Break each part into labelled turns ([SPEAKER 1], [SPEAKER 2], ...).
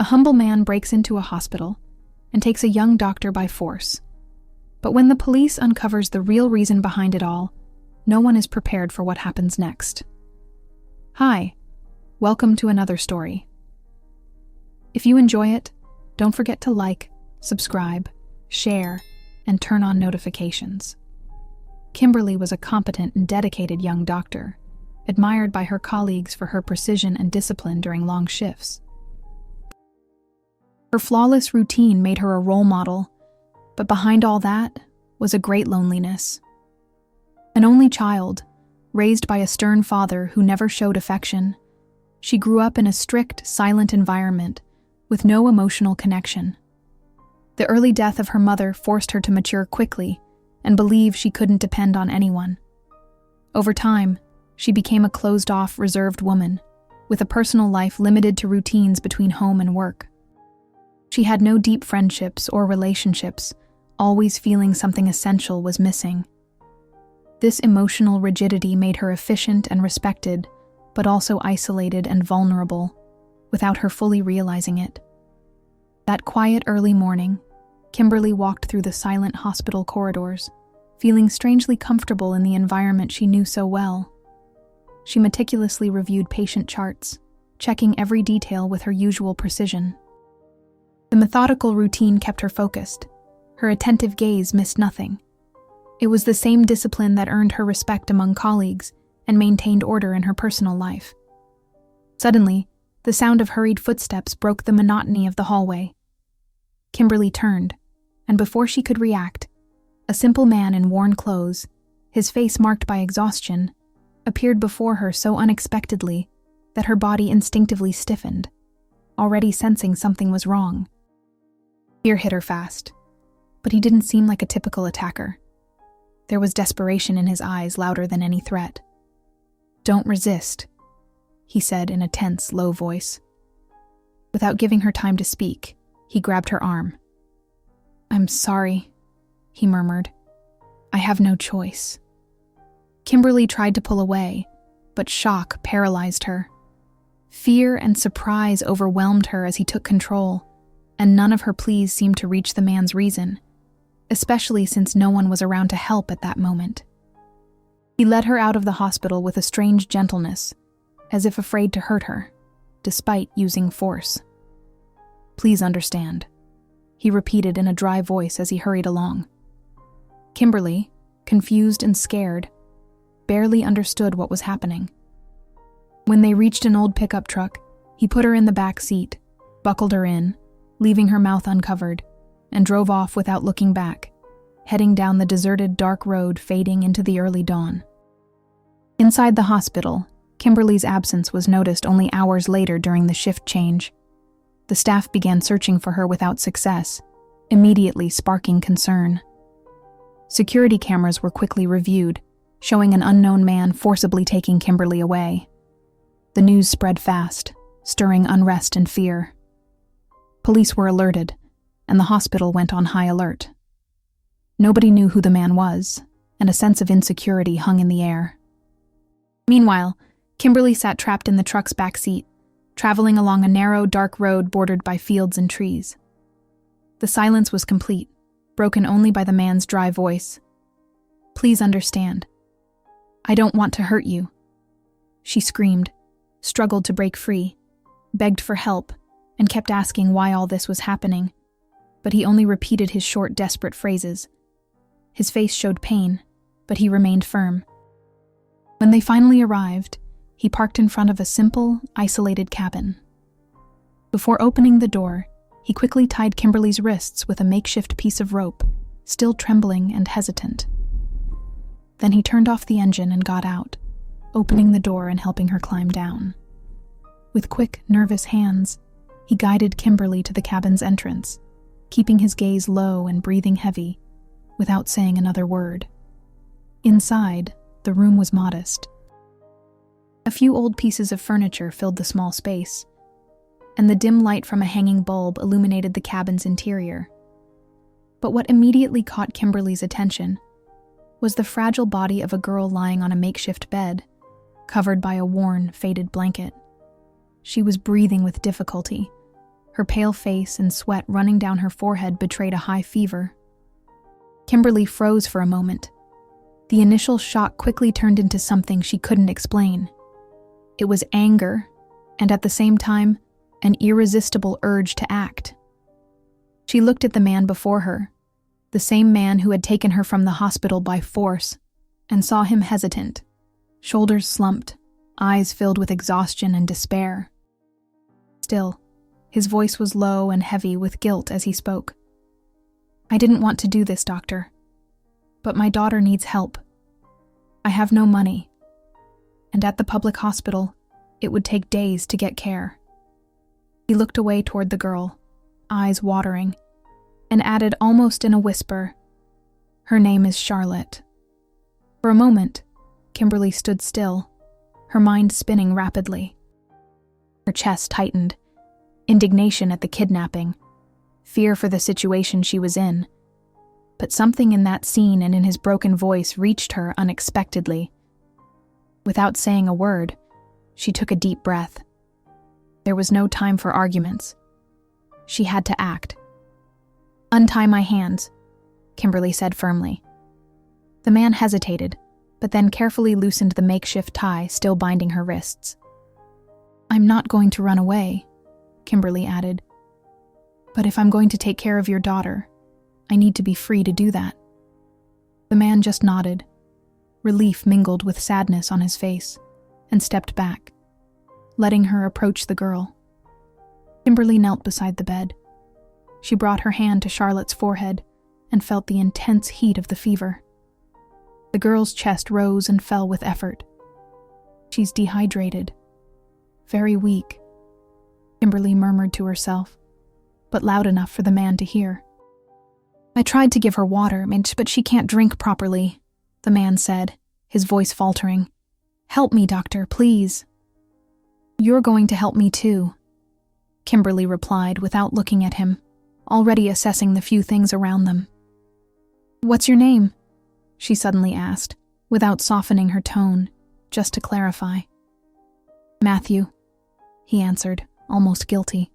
[SPEAKER 1] A humble man breaks into a hospital and takes a young doctor by force. But when the police uncovers the real reason behind it all, no one is prepared for what happens next. Hi, welcome to another story. If you enjoy it, don't forget to like, subscribe, share, and turn on notifications. Kimberly was a competent and dedicated young doctor, admired by her colleagues for her precision and discipline during long shifts. Her flawless routine made her a role model, but behind all that was a great loneliness. An only child, raised by a stern father who never showed affection, she grew up in a strict, silent environment with no emotional connection. The early death of her mother forced her to mature quickly and believe she couldn't depend on anyone. Over time, she became a closed-off, reserved woman, with a personal life limited to routines between home and work. She had no deep friendships or relationships, always feeling something essential was missing. This emotional rigidity made her efficient and respected, but also isolated and vulnerable, without her fully realizing it. That quiet early morning, Kimberly walked through the silent hospital corridors, feeling strangely comfortable in the environment she knew so well. She meticulously reviewed patient charts, checking every detail with her usual precision. The methodical routine kept her focused. Her attentive gaze missed nothing. It was the same discipline that earned her respect among colleagues and maintained order in her personal life. Suddenly, the sound of hurried footsteps broke the monotony of the hallway. Kimberly turned, and before she could react, a simple man in worn clothes, his face marked by exhaustion, appeared before her so unexpectedly that her body instinctively stiffened, already sensing something was wrong. Fear hit her fast, but he didn't seem like a typical attacker. There was desperation in his eyes louder than any threat. "Don't resist," he said in a tense, low voice. Without giving her time to speak, he grabbed her arm. "I'm sorry," he murmured. "I have no choice." Kimberly tried to pull away, but shock paralyzed her. Fear and surprise overwhelmed her as he took control, and none of her pleas seemed to reach the man's reason, especially since no one was around to help at that moment. He led her out of the hospital with a strange gentleness, as if afraid to hurt her, despite using force. "Please understand," he repeated in a dry voice as he hurried along. Kimberly, confused and scared, barely understood what was happening. When they reached an old pickup truck, he put her in the back seat, buckled her in, leaving her mouth uncovered, and drove off without looking back, heading down the deserted dark road fading into the early dawn. Inside the hospital, Kimberly's absence was noticed only hours later during the shift change. The staff began searching for her without success, immediately sparking concern. Security cameras were quickly reviewed, showing an unknown man forcibly taking Kimberly away. The news spread fast, stirring unrest and fear. Police were alerted, and the hospital went on high alert. Nobody knew who the man was, and a sense of insecurity hung in the air. Meanwhile, Kimberly sat trapped in the truck's back seat, traveling along a narrow, dark road bordered by fields and trees. The silence was complete, broken only by the man's dry voice. "Please understand. I don't want to hurt you." She screamed, struggled to break free, begged for help, and kept asking why all this was happening, but he only repeated his short, desperate phrases. His face showed pain, but he remained firm. When they finally arrived, he parked in front of a simple, isolated cabin. Before opening the door, he quickly tied Kimberly's wrists with a makeshift piece of rope, still trembling and hesitant. Then he turned off the engine and got out, opening the door and helping her climb down. With quick, nervous hands, he guided Kimberly to the cabin's entrance, keeping his gaze low and breathing heavy, without saying another word. Inside, the room was modest. A few old pieces of furniture filled the small space, and the dim light from a hanging bulb illuminated the cabin's interior. But what immediately caught Kimberly's attention was the fragile body of a girl lying on a makeshift bed, covered by a worn, faded blanket. She was breathing with difficulty, Her pale face and sweat running down her forehead betrayed a high fever. Kimberly froze for a moment. The initial shock quickly turned into something she couldn't explain. It was anger, and at the same time, an irresistible urge to act. She looked at the man before her, the same man who had taken her from the hospital by force, and saw him hesitant, shoulders slumped, eyes filled with exhaustion and despair. Still, his voice was low and heavy with guilt as he spoke. "I didn't want to do this, doctor. But my daughter needs help. I have no money. And at the public hospital, it would take days to get care." He looked away toward the girl, eyes watering, and added almost in a whisper, "Her name is Charlotte." For a moment, Kimberly stood still, her mind spinning rapidly. Her chest tightened, indignation at the kidnapping, fear for the situation she was in. But something in that scene and in his broken voice reached her unexpectedly. Without saying a word, she took a deep breath. There was no time for arguments. She had to act. "Untie my hands," Kimberly said firmly. The man hesitated, but then carefully loosened the makeshift tie still binding her wrists. "I'm not going to run away," Kimberly added. "But if I'm going to take care of your daughter, I need to be free to do that." The man just nodded, relief mingled with sadness on his face, and stepped back, letting her approach the girl. Kimberly knelt beside the bed. She brought her hand to Charlotte's forehead and felt the intense heat of the fever. The girl's chest rose and fell with effort. "She's dehydrated. Very weak," Kimberly murmured to herself, but loud enough for the man to hear. "I tried to give her water, but she can't drink properly," the man said, his voice faltering. "Help me, doctor, please." "You're going to help me too," Kimberly replied without looking at him, already assessing the few things around them. "What's your name?" she suddenly asked, without softening her tone, just to clarify. "Matthew," he answered, almost guilty.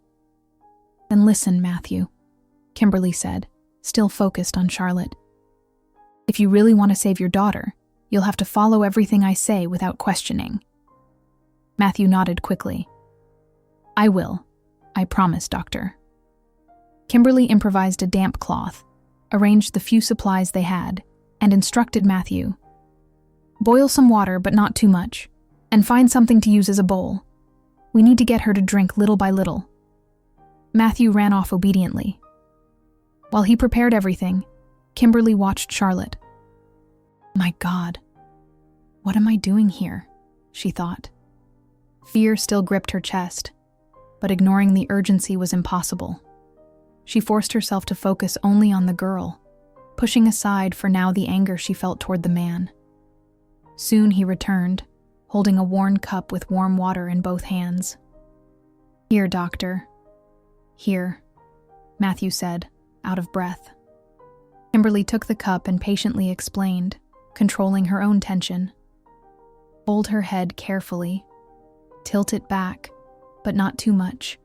[SPEAKER 1] "Then listen, Matthew," Kimberly said, still focused on Charlotte. "If you really want to save your daughter, you'll have to follow everything I say without questioning." Matthew nodded quickly. "I will. I promise, doctor." Kimberly improvised a damp cloth, arranged the few supplies they had, and instructed Matthew. "Boil some water, but not too much, and find something to use as a bowl. We need to get her to drink little by little." Matthew ran off obediently. While he prepared everything, Kimberly watched Charlotte. "My God, what am I doing here?" she thought. Fear still gripped her chest, but ignoring the urgency was impossible. She forced herself to focus only on the girl, pushing aside for now the anger she felt toward the man. Soon he returned, holding a worn cup with warm water in both hands. "Here, doctor." "Here," Matthew said, out of breath. Kimberly took the cup and patiently explained, controlling her own tension. "Hold her head carefully. Tilt it back, but not too much.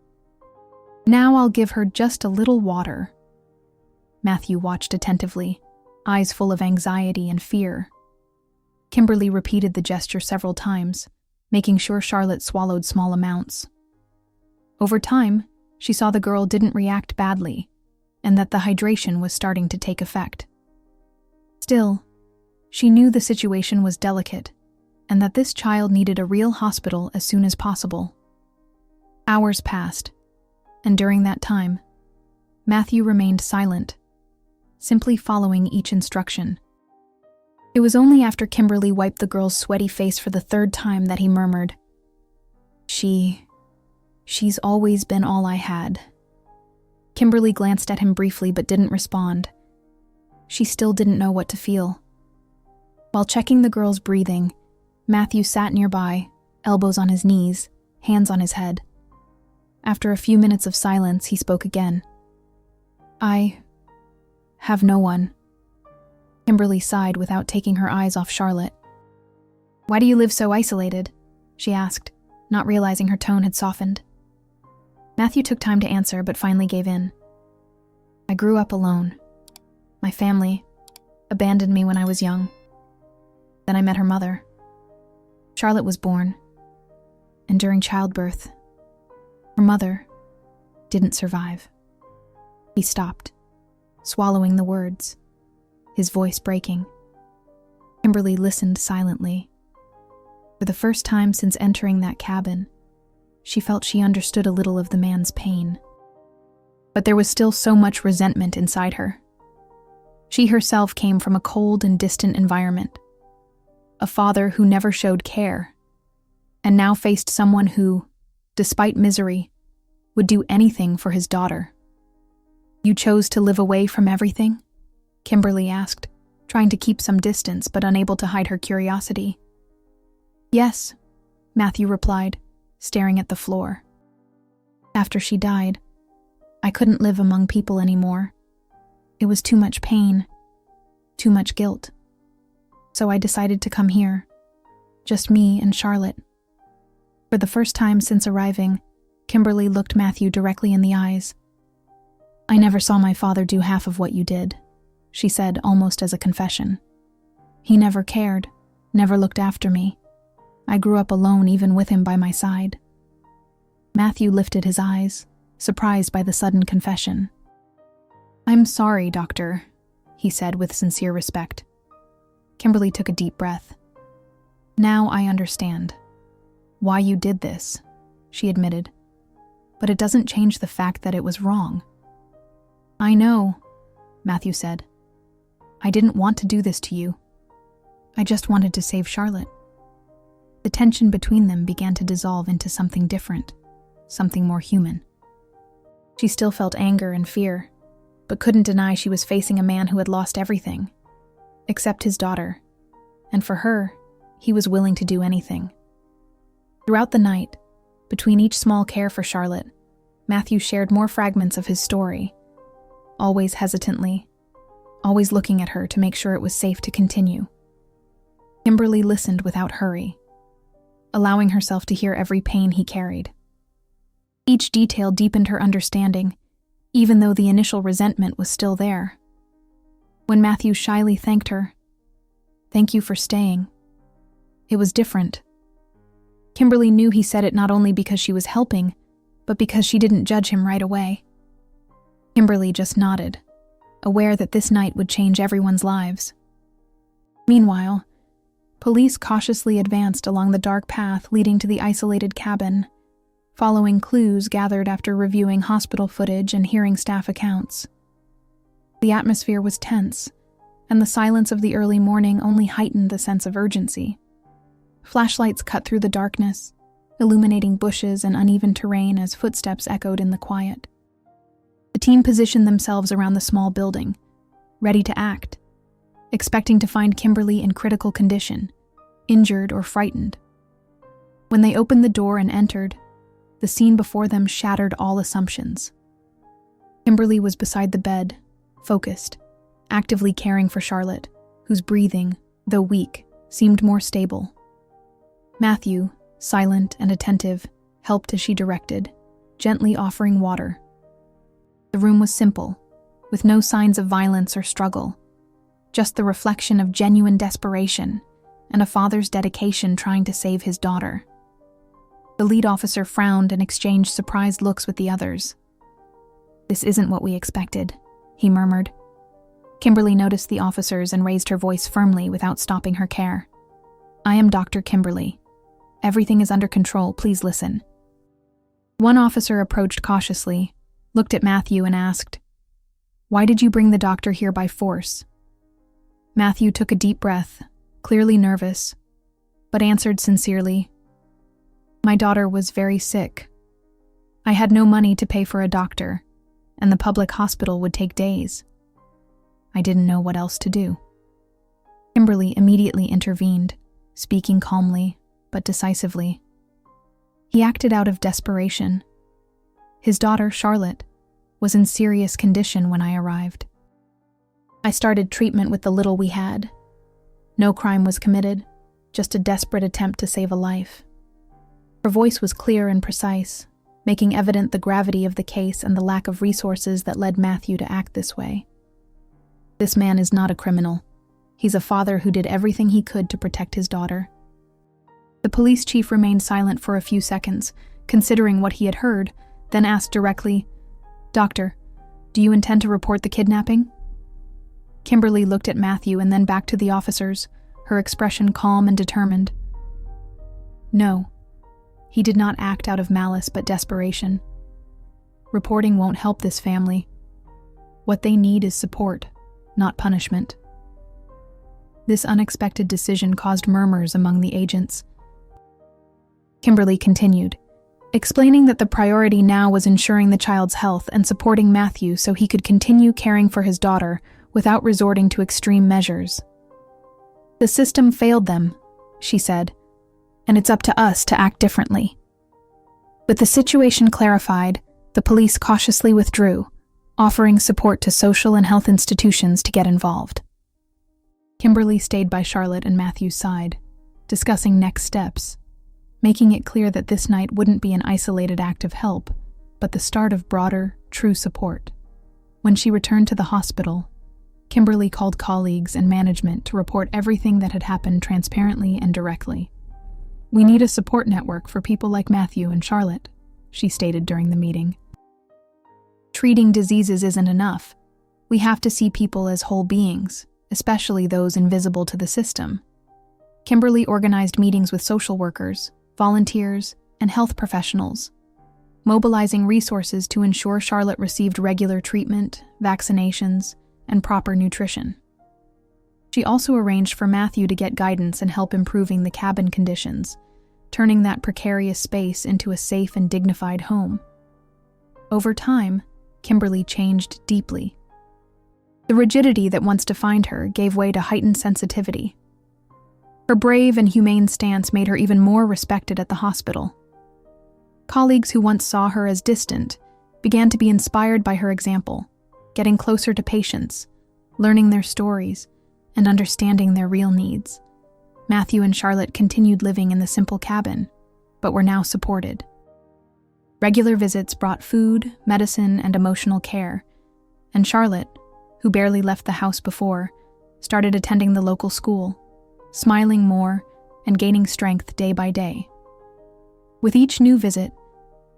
[SPEAKER 1] Now I'll give her just a little water." Matthew watched attentively, eyes full of anxiety and fear. Kimberly repeated the gesture several times, making sure Charlotte swallowed small amounts. Over time, she saw the girl didn't react badly, and that the hydration was starting to take effect. Still, she knew the situation was delicate, and that this child needed a real hospital as soon as possible. Hours passed, and during that time, Matthew remained silent, simply following each instruction. It was only after Kimberly wiped the girl's sweaty face for the third time that he murmured, She's always been all I had." Kimberly glanced at him briefly but didn't respond. She still didn't know what to feel. While checking the girl's breathing, Matthew sat nearby, elbows on his knees, hands on his head. After a few minutes of silence, he spoke again. "I have no one." Kimberly sighed without taking her eyes off Charlotte. "Why do you live so isolated?" she asked, not realizing her tone had softened. Matthew took time to answer, but finally gave in. I grew up alone. My family abandoned me when I was young. Then I met her mother. Charlotte was born, and during childbirth, her mother didn't survive. He stopped, swallowing the words, his voice breaking. Kimberly listened silently. For the first time since entering that cabin, she felt she understood a little of the man's pain. But there was still so much resentment inside her. She herself came from a cold and distant environment, a father who never showed care, and now faced someone who, despite misery, would do anything for his daughter. You chose to live away from everything? Kimberly asked, trying to keep some distance but unable to hide her curiosity. Yes, Matthew replied, staring at the floor. After she died, I couldn't live among people anymore. It was too much pain, too much guilt. So I decided to come here, just me and Charlotte. For the first time since arriving, Kimberly looked Matthew directly in the eyes. I never saw my father do half of what you did, she said almost as a confession. He never cared, never looked after me. I grew up alone even with him by my side. Matthew lifted his eyes, surprised by the sudden confession. I'm sorry, Doctor, he said with sincere respect. Kimberly took a deep breath. Now I understand why you did this, she admitted. But it doesn't change the fact that it was wrong. I know, Matthew said. I didn't want to do this to you. I just wanted to save Charlotte. The tension between them began to dissolve into something different, something more human. She still felt anger and fear, but couldn't deny she was facing a man who had lost everything, except his daughter, and for her, he was willing to do anything. Throughout the night, between each small care for Charlotte, Matthew shared more fragments of his story, always hesitantly, always looking at her to make sure it was safe to continue. Kimberly listened without hurry, allowing herself to hear every pain he carried. Each detail deepened her understanding, even though the initial resentment was still there. When Matthew shyly thanked her, "Thank you for staying," it was different. Kimberly knew he said it not only because she was helping, but because she didn't judge him right away. Kimberly just nodded, aware that this night would change everyone's lives. Meanwhile, police cautiously advanced along the dark path leading to the isolated cabin, following clues gathered after reviewing hospital footage and hearing staff accounts. The atmosphere was tense, and the silence of the early morning only heightened the sense of urgency. Flashlights cut through the darkness, illuminating bushes and uneven terrain as footsteps echoed in the quiet. The team positioned themselves around the small building, ready to act, expecting to find Kimberly in critical condition, injured or frightened. When they opened the door and entered, the scene before them shattered all assumptions. Kimberly was beside the bed, focused, actively caring for Charlotte, whose breathing, though weak, seemed more stable. Matthew, silent and attentive, helped as she directed, gently offering water. The room was simple, with no signs of violence or struggle, just the reflection of genuine desperation and a father's dedication trying to save his daughter. The lead officer frowned and exchanged surprised looks with the others. "This isn't what we expected," he murmured. Kimberly noticed the officers and raised her voice firmly without stopping her care. "I am Dr. Kimberly. Everything is under control, please listen." One officer approached cautiously, looked at Matthew and asked, "Why did you bring the doctor here by force?" Matthew took a deep breath, clearly nervous, but answered sincerely, "My daughter was very sick. I had no money to pay for a doctor, and the public hospital would take days. I didn't know what else to do." Kimberly immediately intervened, speaking calmly but decisively. He acted out of desperation. His daughter, Charlotte, was in serious condition when I arrived. I started treatment with the little we had. No crime was committed, just a desperate attempt to save a life. Her voice was clear and precise, making evident the gravity of the case and the lack of resources that led Matthew to act this way. This man is not a criminal. He's a father who did everything he could to protect his daughter. The police chief remained silent for a few seconds, considering what he had heard, then asked directly, "Doctor, do you intend to report the kidnapping?" Kimberly looked at Matthew and then back to the officers, her expression calm and determined. "No. He did not act out of malice but desperation. Reporting won't help this family. What they need is support, not punishment." This unexpected decision caused murmurs among the agents. Kimberly continued, explaining that the priority now was ensuring the child's health and supporting Matthew so he could continue caring for his daughter without resorting to extreme measures. "The system failed them," she said, "and it's up to us to act differently." With the situation clarified, the police cautiously withdrew, offering support to social and health institutions to get involved. Kimberly stayed by Charlotte and Matthew's side, discussing next steps, making it clear that this night wouldn't be an isolated act of help, but the start of broader, true support. When she returned to the hospital, Kimberly called colleagues and management to report everything that had happened transparently and directly. "We need a support network for people like Matthew and Charlotte," she stated during the meeting. "Treating diseases isn't enough. We have to see people as whole beings, especially those invisible to the system." Kimberly organized meetings with social workers, volunteers, and health professionals, mobilizing resources to ensure Charlotte received regular treatment, vaccinations, and proper nutrition. She also arranged for Matthew to get guidance and help improving the cabin conditions, turning that precarious space into a safe and dignified home. Over time, Kimberly changed deeply. The rigidity that once defined her gave way to heightened sensitivity. Her brave and humane stance made her even more respected at the hospital. Colleagues who once saw her as distant began to be inspired by her example, getting closer to patients, learning their stories, and understanding their real needs. Matthew and Charlotte continued living in the simple cabin, but were now supported. Regular visits brought food, medicine, and emotional care, and Charlotte, who barely left the house before, started attending the local school, smiling more and gaining strength day by day. With each new visit,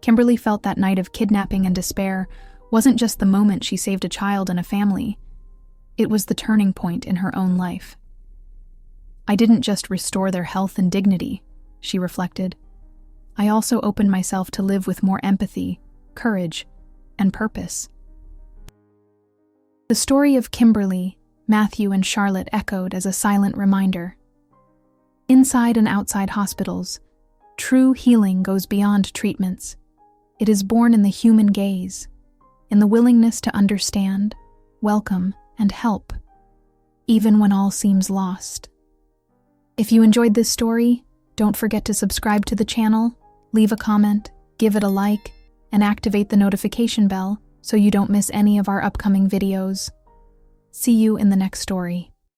[SPEAKER 1] Kimberly felt that night of kidnapping and despair wasn't just the moment she saved a child and a family. It was the turning point in her own life. "I didn't just restore their health and dignity," she reflected. "I also opened myself to live with more empathy, courage, and purpose." The story of Kimberly, Matthew, and Charlotte echoed as a silent reminder. Inside and outside hospitals, true healing goes beyond treatments. It is born in the human gaze, in the willingness to understand, welcome, and help, even when all seems lost. If you enjoyed this story, don't forget to subscribe to the channel, leave a comment, give it a like, and activate the notification bell so you don't miss any of our upcoming videos. See you in the next story.